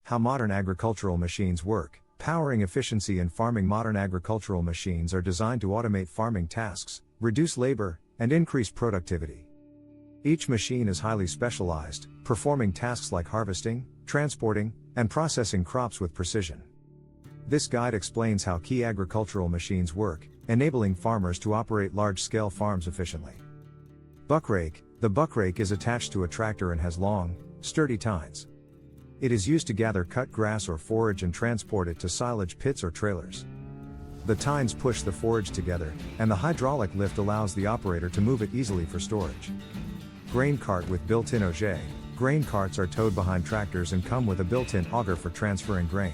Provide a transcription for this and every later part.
How modern agricultural machines work. Powering efficiency in farming. Modern agricultural machines are designed to automate farming tasks, reduce labor, and increase productivity. Each machine is highly specialized, performing tasks like harvesting, transporting, and processing crops with precision. This guide explains how key agricultural machines work, enabling farmers to operate large-scale farms efficiently. Buck rake. The buck rake is attached to a tractor and has long, sturdy tines. It is used to gather cut grass or forage and transport it to silage pits or trailers. The tines push the forage together, and the hydraulic lift allows the operator to move it easily for storage. Grain cart with built-in auger. Grain carts are towed behind tractors and come with a built-in auger for transferring grain.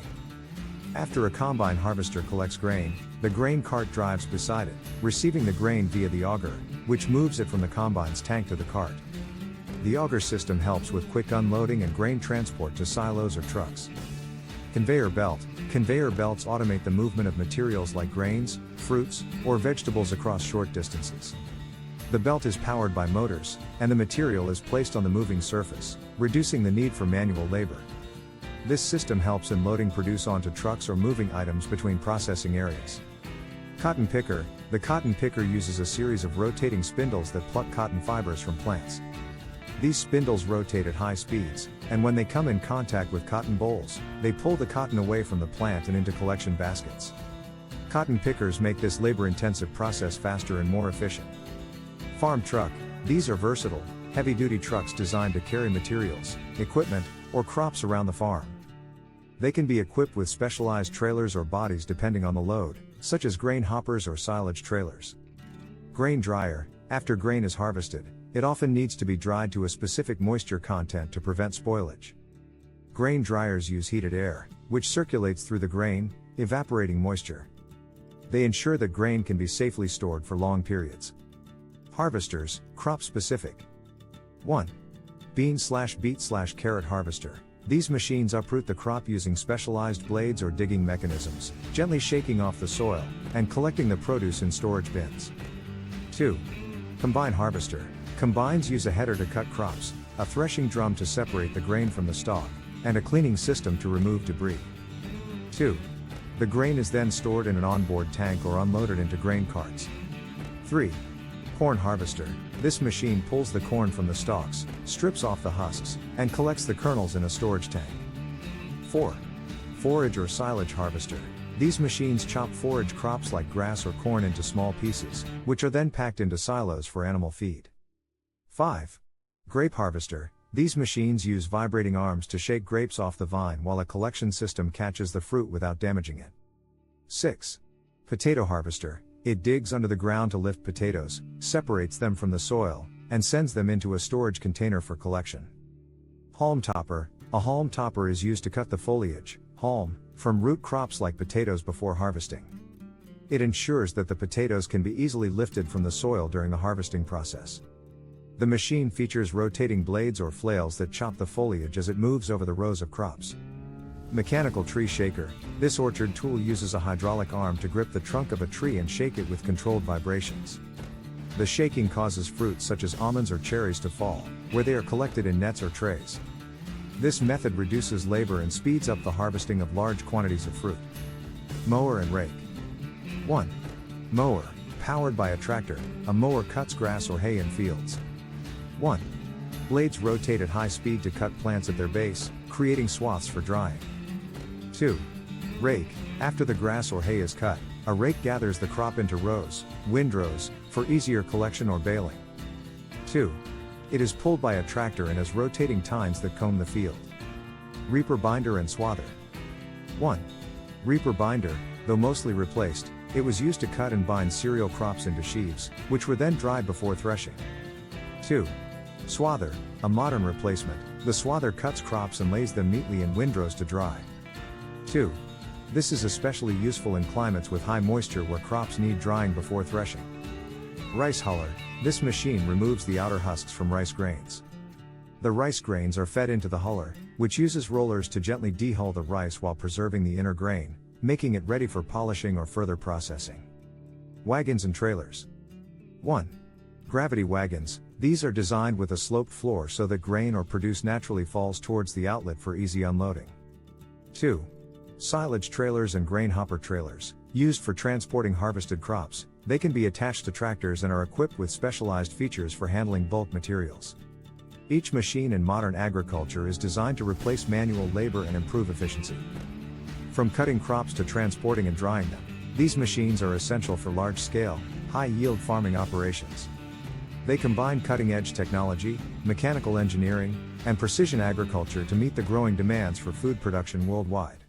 After a combine harvester collects grain, the grain cart drives beside it, receiving the grain via the auger, which moves it from the combine's tank to the cart. The auger system helps with quick unloading and grain transport to silos or trucks. Conveyor belt. Conveyor belts automate the movement of materials like grains, fruits, or vegetables across short distances. The belt is powered by motors, and the material is placed on the moving surface, reducing the need for manual labor. This system helps in loading produce onto trucks or moving items between processing areas. Cotton picker. The cotton picker uses a series of rotating spindles that pluck cotton fibers from plants. These spindles rotate at high speeds, and when they come in contact with cotton bolls, they pull the cotton away from the plant and into collection baskets. Cotton pickers make this labor-intensive process faster and more efficient. Farm truck. These are versatile, heavy-duty trucks designed to carry materials, equipment, or crops around the farm. They can be equipped with specialized trailers or bodies depending on the load, such as grain hoppers or silage trailers. Grain dryer. After grain is harvested, it often needs to be dried to a specific moisture content to prevent spoilage. Grain dryers use heated air, which circulates through the grain, evaporating moisture. They ensure that grain can be safely stored for long periods. Harvesters, crop-specific. 1. Bean/beet/carrot harvester. These machines uproot the crop using specialized blades or digging mechanisms, gently shaking off the soil, and collecting the produce in storage bins. 2. Combine harvester. Combines use a header to cut crops, a threshing drum to separate the grain from the stalk, and a cleaning system to remove debris. 2. The grain is then stored in an onboard tank or unloaded into grain carts. 3. Corn harvester. This machine pulls the corn from the stalks, strips off the husks, and collects the kernels in a storage tank. 4. Forage or silage harvester. These machines chop forage crops like grass or corn into small pieces, which are then packed into silos for animal feed. 5. Grape harvester. These machines use vibrating arms to shake grapes off the vine while a collection system catches the fruit without damaging it. 6. Potato harvester. It digs under the ground to lift potatoes, separates them from the soil, and sends them into a storage container for collection. Haulm topper. A haulm topper is used to cut the foliage, haulm, from root crops like potatoes before harvesting. It ensures that the potatoes can be easily lifted from the soil during the harvesting process. The machine features rotating blades or flails that chop the foliage as it moves over the rows of crops. Mechanical tree shaker. This orchard tool uses a hydraulic arm to grip the trunk of a tree and shake it with controlled vibrations. The shaking causes fruits such as almonds or cherries to fall, where they are collected in nets or trays. This method reduces labor and speeds up the harvesting of large quantities of fruit. Mower and rake. 1. Mower. Powered by a tractor, a mower cuts grass or hay in fields. 1. Blades rotate at high speed to cut plants at their base, creating swaths for drying. 2. Rake. After the grass or hay is cut, a rake gathers the crop into rows, windrows, for easier collection or baling. 2. It is pulled by a tractor and has rotating tines that comb the field. Reaper binder and swather. 1. Reaper binder, though mostly replaced, it was used to cut and bind cereal crops into sheaves, which were then dried before threshing. 2. Swather, a modern replacement, the swather cuts crops and lays them neatly in windrows to dry. 2. This is especially useful in climates with high moisture where crops need drying before threshing. Rice huller, this machine removes the outer husks from rice grains. The rice grains are fed into the huller, which uses rollers to gently dehull the rice while preserving the inner grain, making it ready for polishing or further processing. Wagons and trailers. 1. Gravity wagons. These are designed with a sloped floor so that grain or produce naturally falls towards the outlet for easy unloading. 2. Silage trailers and grain hopper trailers. Used for transporting harvested crops, they can be attached to tractors and are equipped with specialized features for handling bulk materials. Each machine in modern agriculture is designed to replace manual labor and improve efficiency. From cutting crops to transporting and drying them, these machines are essential for large-scale, high-yield farming operations. They combine cutting-edge technology, mechanical engineering, and precision agriculture to meet the growing demands for food production worldwide.